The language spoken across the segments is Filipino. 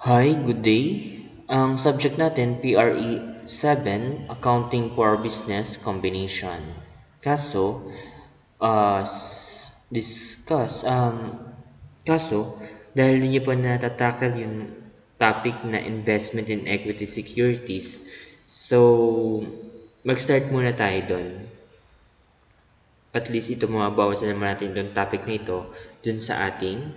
Hi, good day. Ang subject natin, PRE 7, Accounting for Business Combination. Kaso, discuss, kaso, dahil hindi pa natatakal yung topic na investment in equity securities, so, mag-start muna tayo doon. At least ito mabawasan naman natin doon topic na ito dun sa ating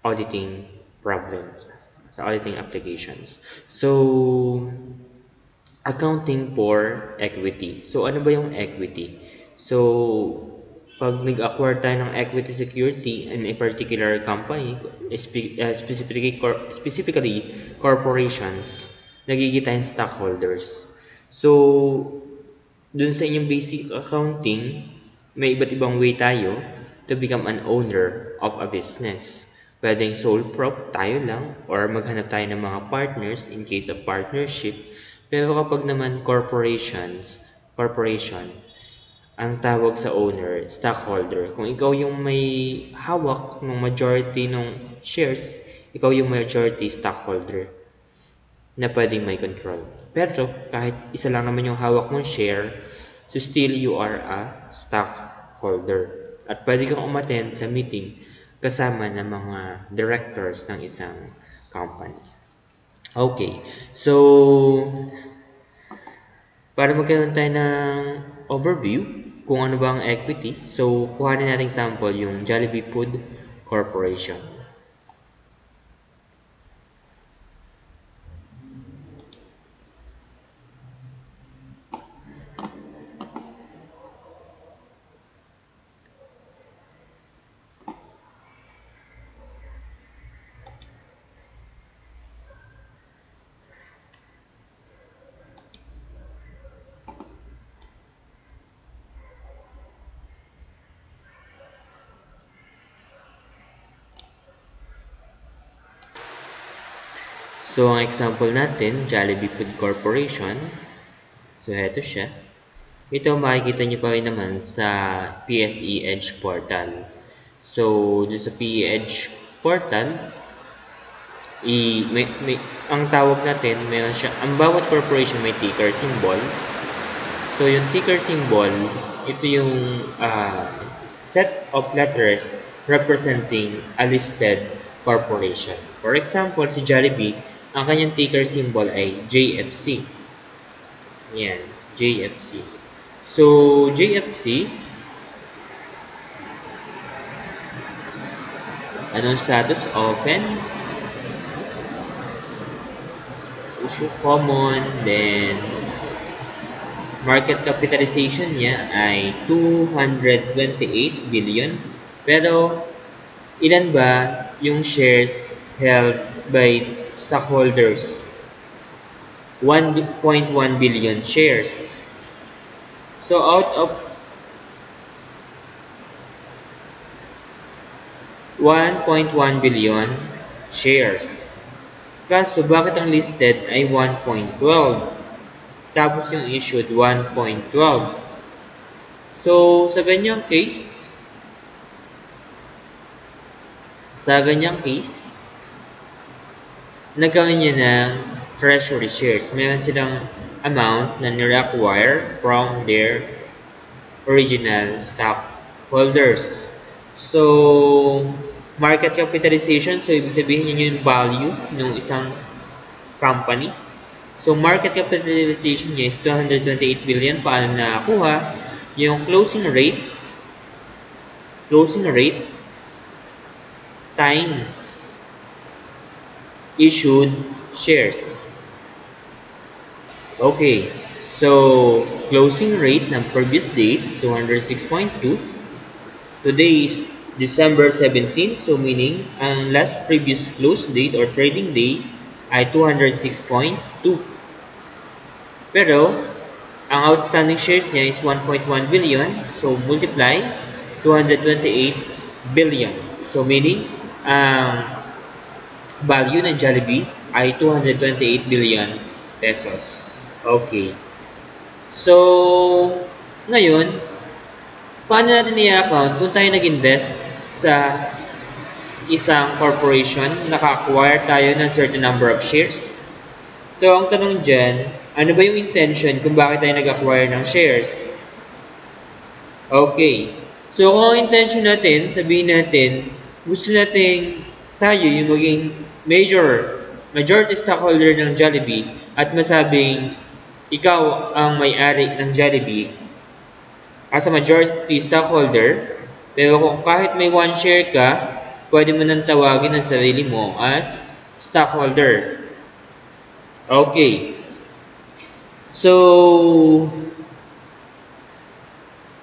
auditing problems sa auditing applications. So, accounting for equity. So, ano ba yung equity? So, pag nag-acquire tayo ng equity security in a particular company, specifically corporations, nagiging tayong stockholders. So, dun sa inyong basic accounting, may iba't ibang way tayo to become an owner of a business. Pwedeng sole prop tayo lang or maghanap tayo ng mga partners in case of partnership. Pero kapag naman corporation, ang tawag sa owner, stockholder. Kung ikaw yung may hawak ng majority ng shares, ikaw yung majority stockholder na pwedeng may control. Pero kahit isa lang naman yung hawak mong share, so still you are a stockholder. At pwede kang umattend sa meeting kasama ng mga directors ng isang company. Okay, so para magkaroon tayo ng overview kung ano ba ang equity, so kuhanin natin sample yung Jollibee Food Corporation. So, ang example natin, Jollibee Food Corporation. So, heto siya. Ito makikita nyo pa rin naman sa PSE Edge portal. So, dun sa PE Edge portal, ang tawag natin, meron siya, ang bawat corporation may ticker symbol. So, yung ticker symbol, ito yung set of letters representing a listed corporation. For example, si Jollibee, ang kanyang ticker symbol ay JFC. Yan, JFC. So, JFC, anong status? Open. Issue common. Then, market capitalization niya ay 228 billion. Pero, ilan ba yung shares held by stockholders? 1.1 billion shares. So, out of 1.1 billion shares. Kaso, bakit ang listed ay 1.12? Tapos yung issued 1.12. So, nagkaroon niya ng treasury shares. Meron silang amount na nire-acquire from their original stockholders. So, market capitalization, so ibig sabihin yun yung value ng isang company. So, market capitalization niya is 228 billion. Paano nakakuha? Yung closing rate times issued shares. Okay, so closing rate ng previous date, 206.2. Today is December 17, so meaning ang last previous close date or trading day ay 206.2. Pero, ang outstanding shares niya is 1.1 billion, so multiply 228 billion. So meaning, ang value ng Jollibee ay 228 billion pesos. Okay. So, ngayon, paano natin i-account kung tayo nag-invest sa isang corporation, naka-acquire tayo ng certain number of shares. So, ang tanong dyan, ano ba yung intention kung bakit tayo nag-acquire ng shares? Okay. So, kung ang intention natin, sabihin natin, gusto natin tayo yung maging majority stockholder ng Jollibee at masabing ikaw ang may-ari ng Jollibee as a majority stockholder, pero kung kahit may one share ka, pwede mo nang tawagin ang sarili mo as stockholder. Okay. So,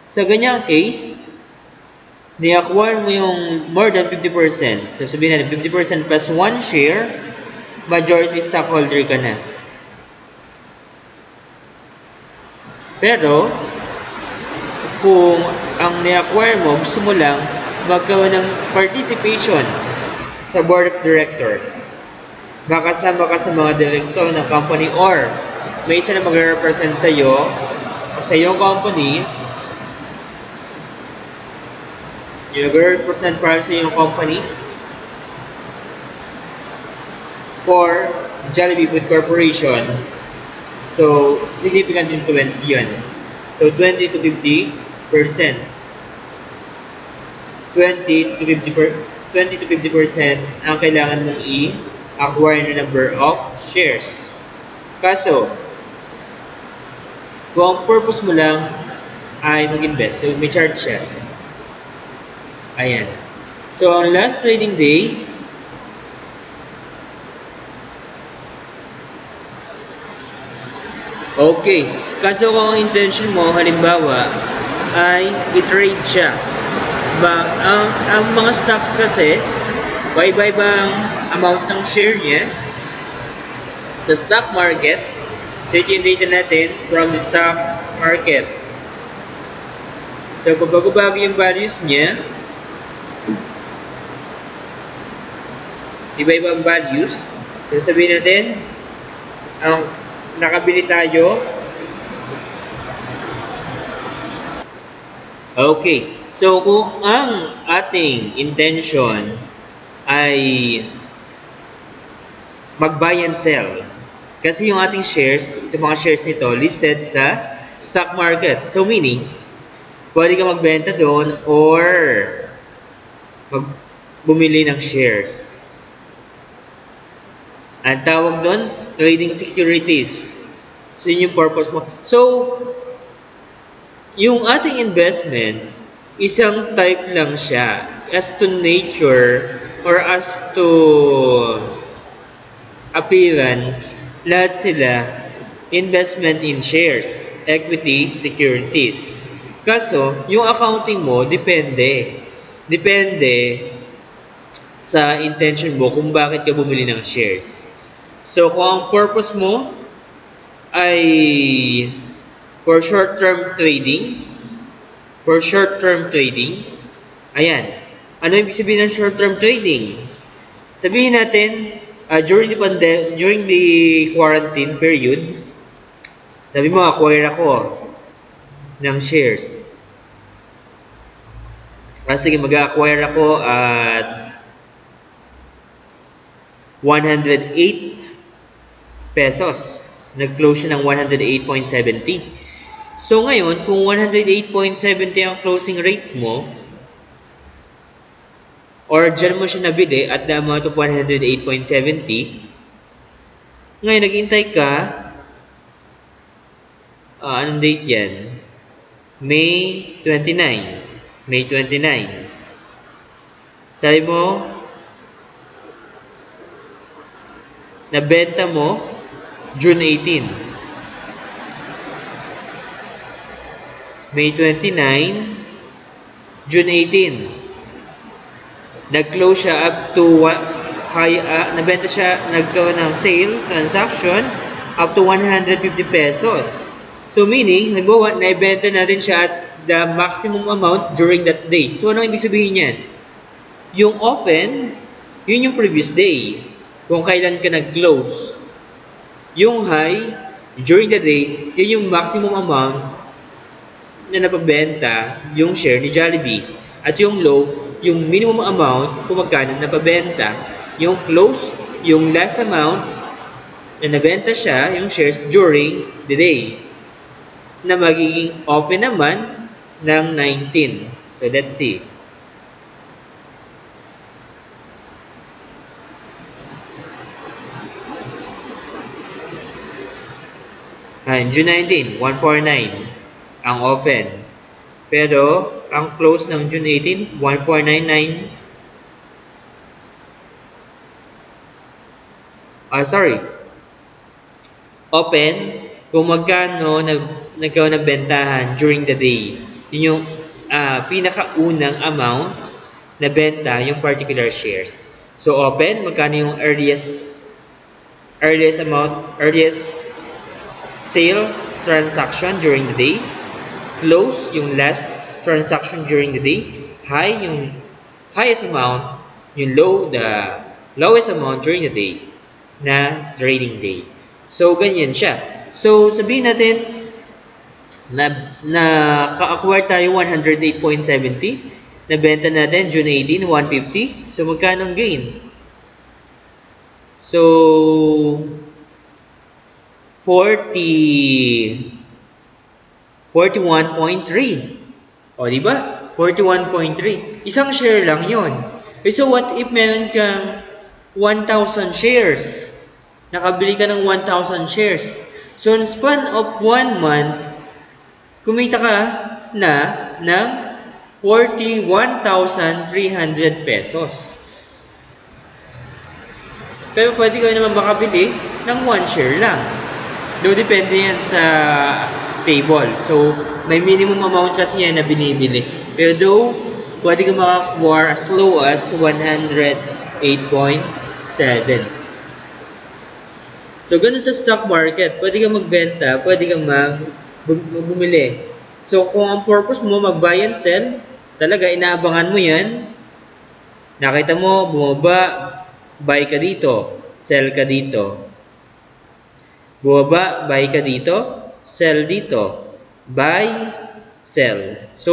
sa ganyang case, ni-acquire mo yung more than 50%. So, sabihin natin 50% plus 1 share, majority stockholder ka na. Pero, kung ang ni-acquire mo, gusto mo lang magkaroon ng participation sa board of directors. Makasama ka sa mga director ng company or may isa na mag-represent sa iyo sa iyong company, yung nag-represent para sa iyong company for Jollibee Food Corporation. So, significant influence yun. So, 20 to 50%. 20 to 50% ang kailangan mong i-acquire na number of shares. Kaso, kung ang purpose mo lang ay mag-invest, so may charge siya. Ayan. So, ang last trading day, okay. Kaso kung ang intention mo, halimbawa, ay i-trade siya. Ang mga stocks kasi, iba-iba ang amount ng share niya sa stock market. So, ito yung data natin from the stock market. So, pag bago-bago yung values niya, iba-iba ang values. So, sabihin natin, ang nakabili tayo. Okay. So, kung ang ating intention ay mag-buy and sell, kasi yung ating shares, itong mga shares nito, listed sa stock market. So, meaning, pwede ka magbenta doon or bumili ng shares. Ang tawag doon, trading securities. So, yun yung purpose mo. So, yung ating investment, isang type lang siya. As to nature or as to appearance, lahat sila investment in shares, equity, securities. Kaso, yung accounting mo, depende. Depende sa intention mo kung bakit ka bumili ng shares. So, kung ang purpose mo ay for short-term trading, ayan. Ano ibig sabihin ng short-term trading? Sabihin natin, during the quarantine period, sabi mo, acquire ako ng shares. Sige, mag-acquire ako at 108 pesos. Nag-close siya ng 108.70. So ngayon, kung 108.70 ang closing rate mo, or dyan mo siya nabili at the amount of 108.70, ngayon naghintay ka, anong date yan? May 29. May 29. Sabi mo, nabenta mo June 18. May 29, June 18. Nag-close siya up to nabenta siya, nagkaroon ng sale transaction up to 150 pesos. So meaning, halimbawa, naibenta natin siya at the maximum amount during that day. So ano ibig sabihin yan? Yung open, yun yung previous day. Kung kailan ka nag-close. Yung high, during the day, yun yung maximum amount na napabenta yung share ni Jollibee. At yung low, yung minimum amount kung magkano napabenta. Yung close, yung last amount na nabenta siya, yung shares during the day, na magiging open naman ng 19. So let's see. June 19, 149 ang open. Pero ang close ng June 18, 1499. Sorry. Open kung magkano nagkaroon ng bentahan during the day. Yun yung pinakaunang amount na benta yung particular shares. So open, magkano yung earliest amount, earliest sale transaction during the day. Close, yung last transaction during the day. High, yung highest amount. Yung low, the lowest amount during the day na trading day. So, ganyan siya. So, sabihin natin na ka-acquire tayo 108.70. Nabenta natin June 18, 150. So, magkano ang gain? So, 41.3. O, di ba? 41.3. Isang share lang yon. So, what if meron kang 1,000 shares? Nakabili ka ng 1,000 shares. So, in span of 1 month, kumita ka na ng 41,300 pesos. Pero pwede kayo naman makabili ng 1 share lang. Though depende yan sa table. So, may minimum amount kasi yan na binibili. Pero though, pwede ka makakuha as low as 108.7. So, ganun sa stock market. Pwede kang magbenta, pwede kang bumili. So, kung ang purpose mo mag-buy and sell, talaga inaabangan mo yan. Nakita mo, bumaba, buy ka dito, sell ka dito. Bumaba, buy ka dito, sell dito. Buy, sell. So,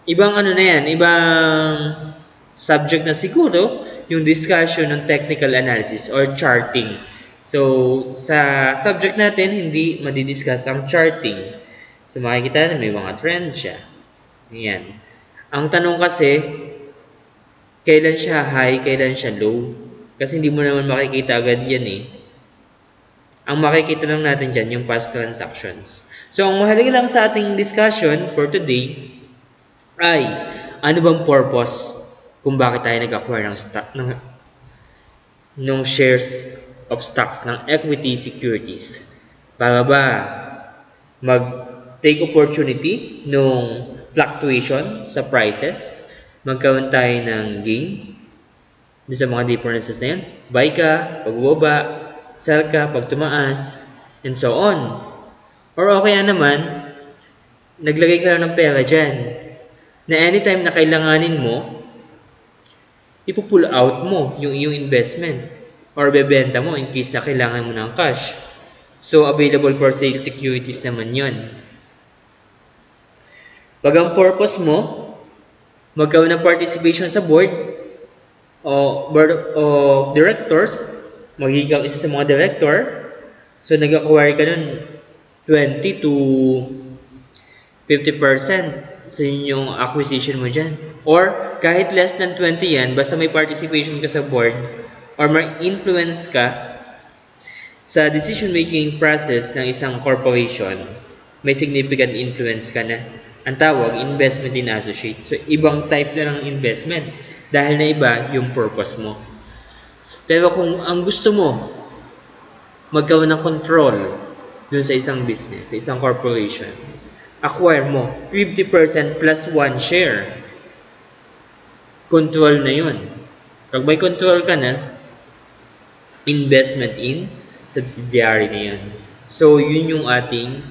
ibang ano na yan, ibang subject na siguro yung discussion ng technical analysis or charting. So, sa subject natin, hindi madidiscuss ang charting. So, makikita na may mga trend siya. Yan. Ang tanong kasi, kailan siya high, kailan siya low? Kasi hindi mo naman makikita agad yan eh. Ang makikita lang natin dyan, yung past transactions. So, ang mahalaga lang sa ating discussion for today ay, ano bang purpose kung bakit tayo nag-acquire ng stock, ng shares of stocks ng equity securities? Para ba mag-take opportunity nung fluctuation sa prices, magkaroon tayo ng gain doon sa mga differences na yan? Buy ka, pagbaba, sell ka, pag tumaas, and so on. Or okay naman, naglagay ka lang ng pera dyan, na anytime na kailanganin mo, ipupull out mo yung iyong investment or bebenta mo in case na kailangan mo ng cash. So, available for sale securities naman yon. Pag ang purpose mo, magkaroon ng participation sa board of directors, magiging isa sa mga director, so nag-acquire ka nun 20 to 50%. So, yun yung acquisition mo dyan. Or, kahit less than 20 yan, basta may participation ka sa board or may influence ka sa decision-making process ng isang corporation, may significant influence ka na. Ang tawag, investment in associate. So, ibang type na ng investment dahil na iba yung purpose mo. Pero kung ang gusto mo, magkaroon ng control dun sa isang business, sa isang corporation, acquire mo 50% plus 1 share. Control na yun. Pag may control ka na, investment in subsidiary na yun. So, yun yung ating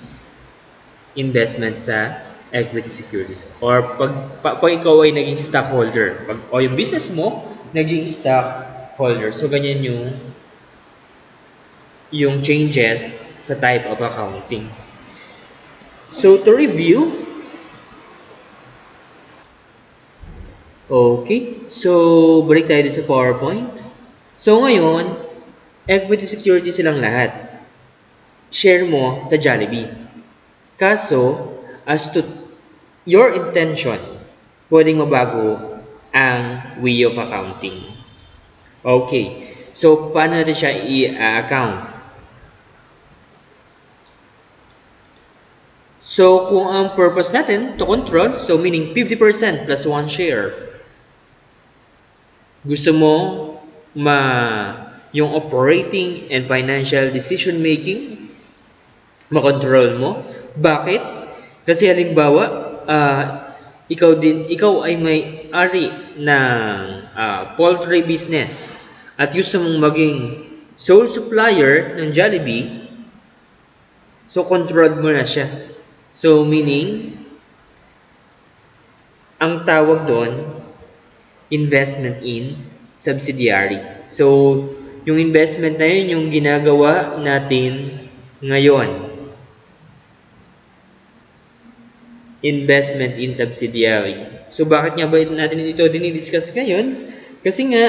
investment sa equity securities. Or pag ikaw ay naging stockholder, o yung business mo, naging stockholder. So, ganyan yung changes sa type of accounting. So, to review, Okay, so balik tayo dun sa PowerPoint. So ngayon, equity security silang lahat. Share mo sa Jollibee. Kaso, as to your intention, pwedeng mabago ang way of accounting. Okay, so paano natin siya i-account? So kung ang purpose natin to control, so meaning 50% plus 1 share, gusto mo ma yung operating and financial decision making makontrol mo. Bakit? Kasi halimbawa, ikaw ay may ari ng poultry business at gusto mong maging sole supplier ng Jollibee, so controlled mo na siya. So meaning, ang tawag doon, investment in subsidiary. So, yung investment na yun, yung ginagawa natin ngayon. Investment in subsidiary. So, bakit nga ba natin ito dinidiscuss ngayon? Kasi nga,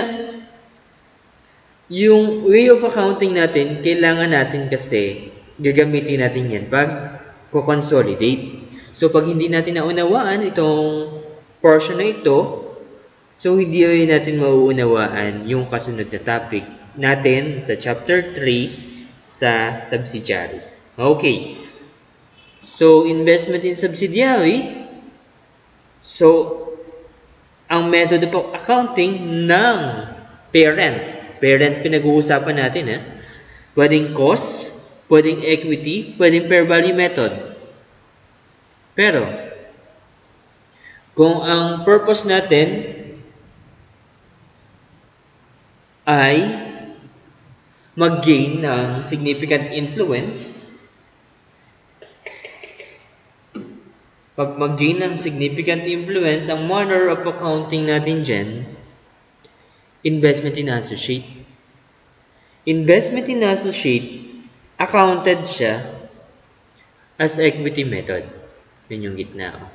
yung way of accounting natin, kailangan natin kasi gagamitin natin yan pag consolidate. So, pag hindi natin naunawaan itong portion na ito, so hindi natin mauunawaan yung kasunod na topic natin sa chapter 3 sa subsidiary. Okay. So, investment in subsidiary. So, ang method of accounting ng parent. Parent pinag-uusapan natin, ha? Pwedeng cost, pwedeng equity, pwedeng fair value method. Pero, kung ang purpose natin ay mag-gain ng significant influence, pag mag-gain ng significant influence, ang manner of accounting natin dyan, investment in associate. Investment in associate, accounted siya as equity method. Yun yung gitna.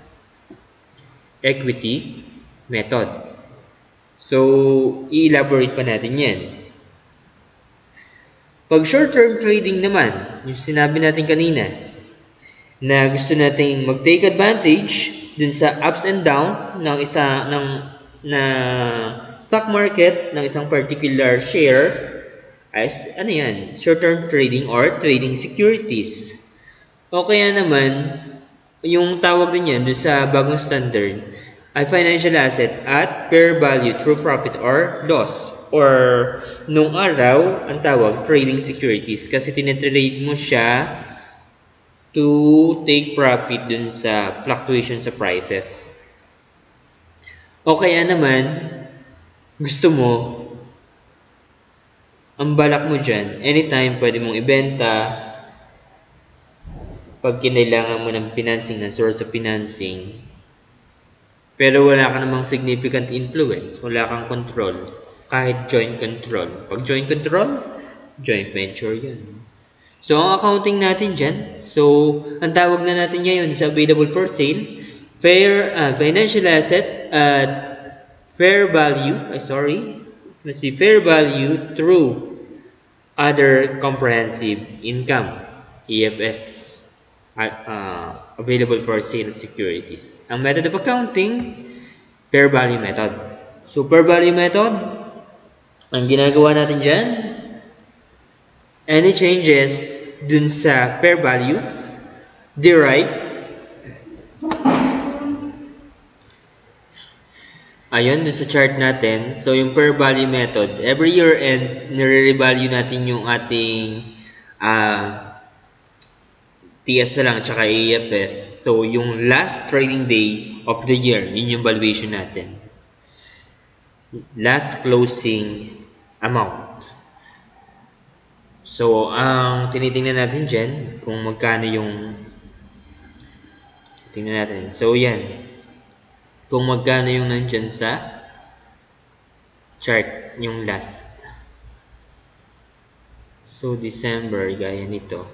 Equity method. So, i-elaborate pa natin yan. Pag short-term trading naman, yung sinabi natin kanina, na gusto nating mag-take advantage dun sa ups and down ng na stock market ng isang particular share as ano yan, short-term trading or trading securities. O kaya naman, yung tawag din yan dun sa bagong standard ay financial asset at fair value through profit or loss. Or nung araw, ang tawag trading securities kasi tinitrade mo siya to take profit dun sa fluctuation sa prices. O kaya naman, gusto mo, ang balak mo dyan, anytime pwede mong ibenta pag kinailangan mo ng financing, ng source of financing, pero wala ka namang significant influence, wala kang control, kahit joint control. Pag joint control, joint venture yun. So, ang accounting natin dyan, so, ang tawag na natin ngayon is available for sale, financial asset at fair value, must be fair value through other comprehensive income, EFS, at available for sale securities. Ang method of accounting, fair value method. So, fair value method, ang ginagawa natin dyan, any changes dun sa fair value derived ayun dun sa chart natin. So yung fair value method, every year end nire-revalue natin yung ating TS na lang tsaka AFS. So yung last trading day of the year, yun yung valuation natin. Last closing amount. So, ang tinitingnan natin dyan, kung magkano yung tingnan natin. So, yan. Kung magkano yung nandyan sa chart, yung last. So, December, gaya nito.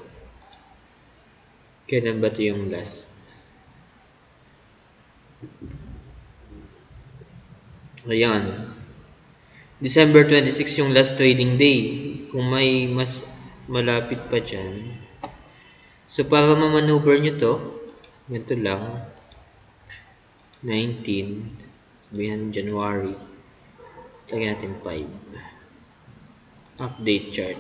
Kailan ba ito yung last? Ayan. December 26 yung last trading day. Kung may mas malapit pa dyan. So, para ma-maneuver nyo to, ganito lang. 19. Sabihin natin January. Lagyan natin 5. Update chart.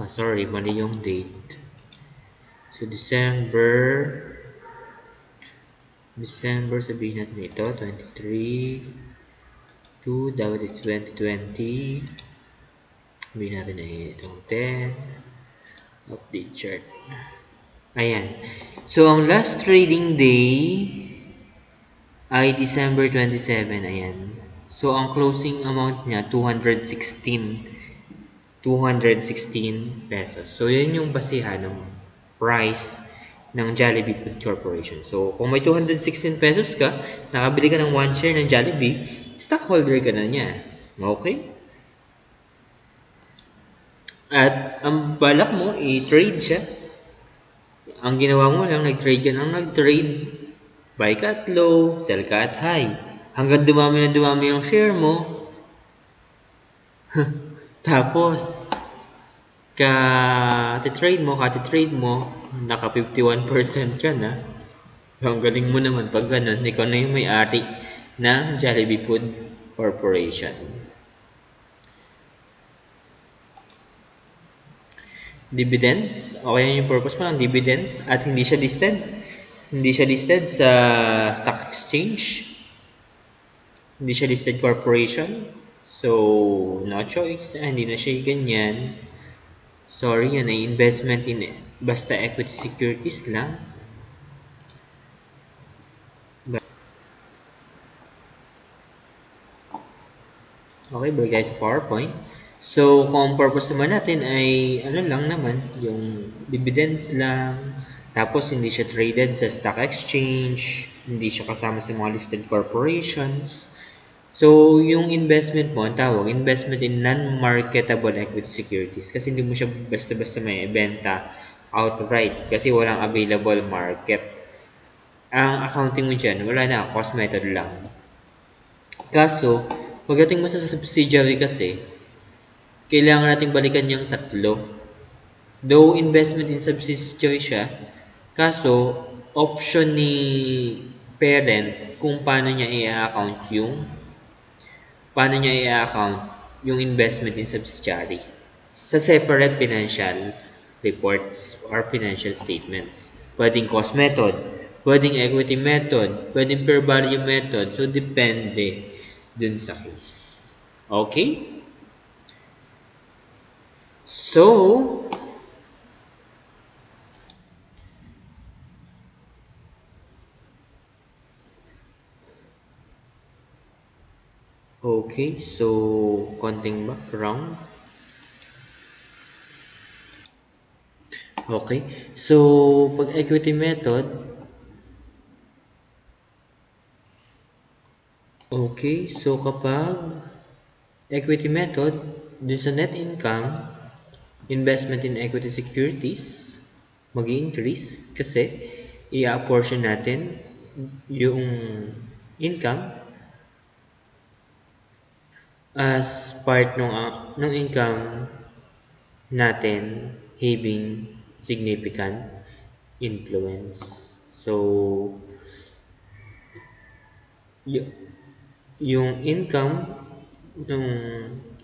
Sorry, mali yung date. So, December sabihin natin ito, 23, 2, dapat ito 2020. Sabihin natin na itong 10, update chart. Ayan. So, ang last trading day ay December 27, ayan. So, ang closing amount niya, 216 pesos. So, yan yung basihan ng price ng Jollibee Food Corporation. So, kung may 216 pesos ka, nakabili ka ng 1 share ng Jollibee, stockholder ka na niya. Okay? At ang balak mo, i-trade siya. Ang ginawa mo lang, nag-trade ka ng nag-trade. Buy ka at low, sell ka at high. Hanggang dumami na dumami yung share mo. Tapos, kati-trade mo, naka 51% ka na. So, ang galing mo naman pag ganun, ikaw na yung may-ari ng Jollibee Food Corporation. Dividends, okay yan yung purpose mo ng dividends at hindi siya listed. Hindi siya listed sa stock exchange. Hindi siya listed corporation. So, no choice. Hindi na siya ganyan. Sorry, yan ay investment in basta equity securities lang. Okay, balik tayo sa PowerPoint. So, kung ang purpose naman natin ay ano lang naman, yung dividends lang, tapos hindi siya traded sa stock exchange, hindi siya kasama sa mga listed corporations. So, yung investment mo, ang tawag, investment in non-marketable equity securities kasi hindi mo siya basta-basta may ibenta outright kasi walang available market. Ang accounting mo dyan, wala na, cost method lang. Kaso, pagdating mo sa subsidiary kasi, kailangan natin balikan yung tatlo. Though investment in subsidiary siya, kaso option ni parent kung paano niya i-account yung investment in subsidiary sa separate financial reports or financial statements. Pwedeng cost method, pwedeng equity method, pwedeng fair value method. So, depende dun sa case. Okay? So, konting background. Okay, so pag equity method, kapag equity method, dun sa net income, investment in equity securities, mag-increase kasi i-apportion natin yung income as part ng income natin having significant influence. So, y- yung income nung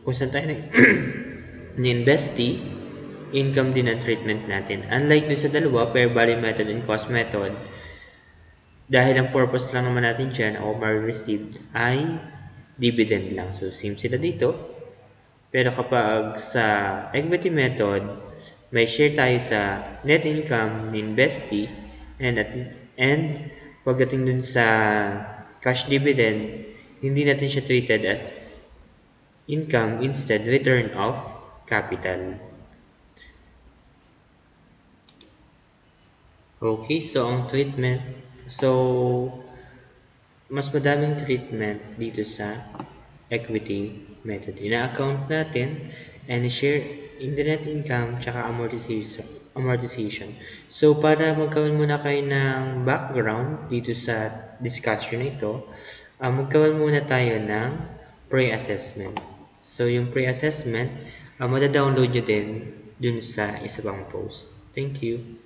kung saan tayo ni-investee, income din ang treatment natin. Unlike dun sa dalawa, fair value method and cost method, dahil ang purpose lang naman natin dyan o ma-received ay dividend lang. So, same sila dito. Pero kapag sa equity method, may share tayo sa net income ni investee And and pagdating dun sa cash dividend, hindi natin siya treated as income, instead return of capital. Okay, so ang treatment, so mas madaming treatment dito sa equity method. Ina-account natin and share in the net income tsaka amortization. So para magkaroon muna kayo ng background dito sa discussion na ito, magkaroon muna tayo ng pre-assessment. So yung pre-assessment, mada-download nyo din dun sa isa pang post. Thank you.